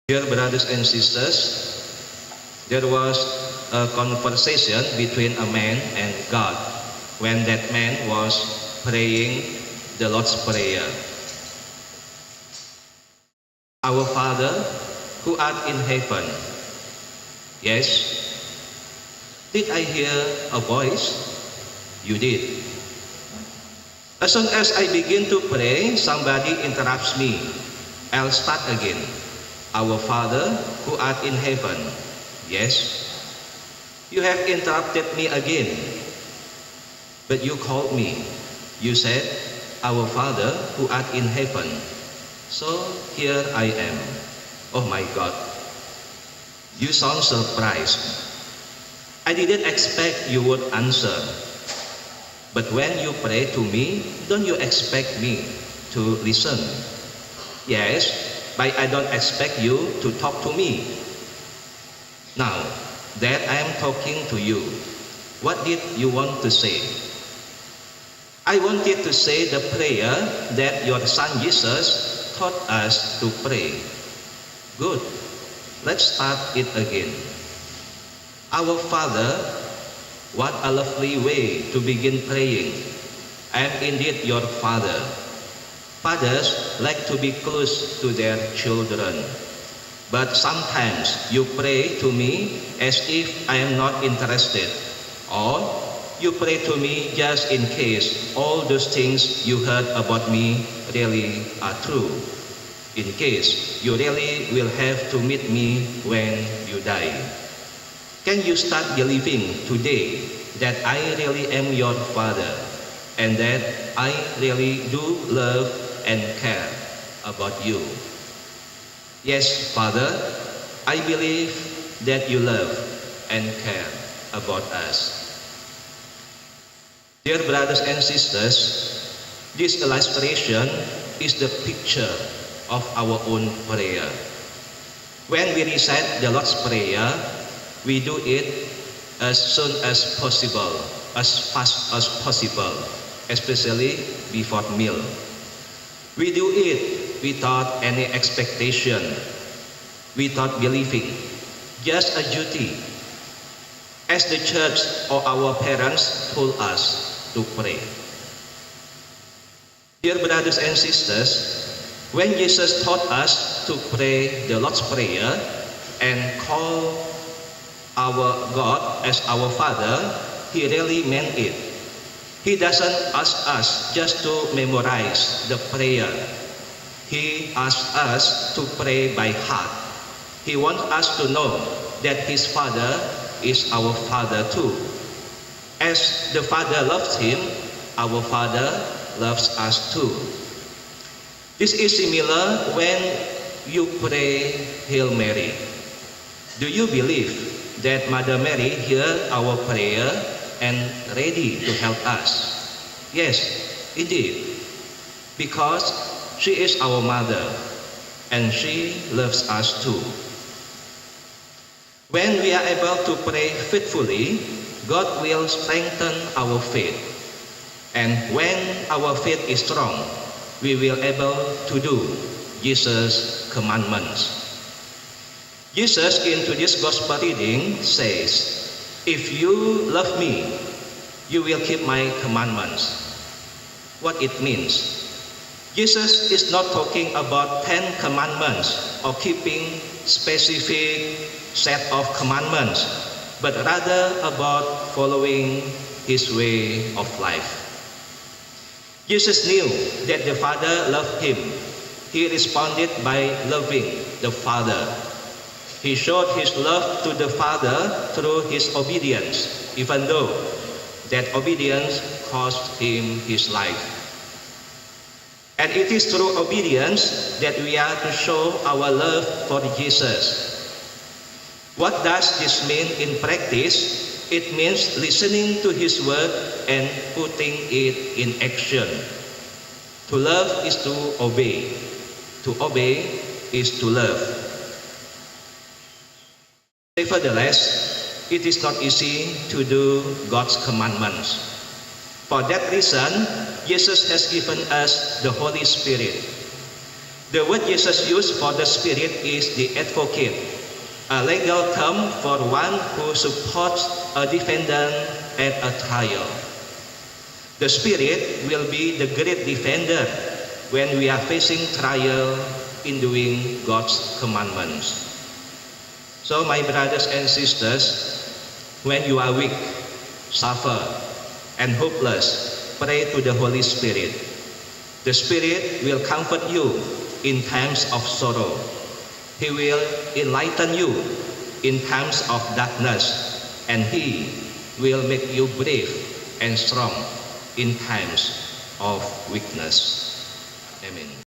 Dear brothers and sisters, there was a conversation between a man and God when that man was praying the Lord's Prayer. Our Father, who art in heaven. Yes? Did I hear a voice? You did. As soon as I begin to pray, somebody interrupts me. I'll start again. Our Father, who art in heaven. Yes? You have interrupted me again. But you called me. You said, Our Father, who art in heaven. So here I am. Oh my God. You sound surprised. I didn't expect you would answer. But when you pray to me, don't you expect me to listen? Yes, but I don't expect you to talk to me. Now that I am talking to you, what did you want to say? I wanted to say the prayer that your son Jesus taught us to pray. Good. Let's start it again. Our Father, what a lovely way to begin praying. I am indeed your father. Fathers like to be close to their children. But sometimes you pray to me as if I am not interested. Or you pray to me just in case all those things you heard about me really are true. In case you really will have to meet me when you die. Can you start believing today that I really am your father and that I really do love and care about you? Yes, Father, I believe that you love and care about us. Dear brothers and sisters, this illustration is the picture of our own prayer. When we recite the Lord's Prayer, we do it as soon as possible, as fast as possible, especially before meal. We do it without any expectation, without believing, just a duty, as the church or our parents told us to pray. Dear brothers and sisters, when Jesus taught us to pray the Lord's Prayer and call our God as our Father, He really meant it. He doesn't ask us just to memorize the prayer. He asks us to pray by heart. He wants us to know that His Father is our Father too. As the Father loves Him, our Father loves us too. This is similar when you pray Hail Mary. Do you believe that Mother Mary hears our prayer and ready to help us? Yes, indeed, because she is our mother and she loves us too. When we are able to pray faithfully, God will strengthen our faith. And when our faith is strong, we will able to do Jesus' commandments. Jesus in today's gospel reading says, if you love me, you will keep my commandments. What it means? Jesus is not talking about 10 commandments or keeping specific set of commandments, but rather about following His way of life. Jesus knew that the Father loved Him. He responded by loving the Father. He showed His love to the Father through His obedience, even though that obedience cost Him His life. And it is through obedience that we are to show our love for Jesus. What does this mean in practice? It means listening to His word and putting it in action. To love is to obey. To obey is to love. Nevertheless, it is not easy to do God's commandments. For that reason, Jesus has given us the Holy Spirit. The word Jesus used for the Spirit is the advocate, a legal term for one who supports a defendant at a trial. The Spirit will be the great defender when we are facing trial in doing God's commandments. So my brothers and sisters, when you are weak, suffer, and hopeless, pray to the Holy Spirit. The Spirit will comfort you in times of sorrow. He will enlighten you in times of darkness, and He will make you brave and strong in times of weakness. Amen.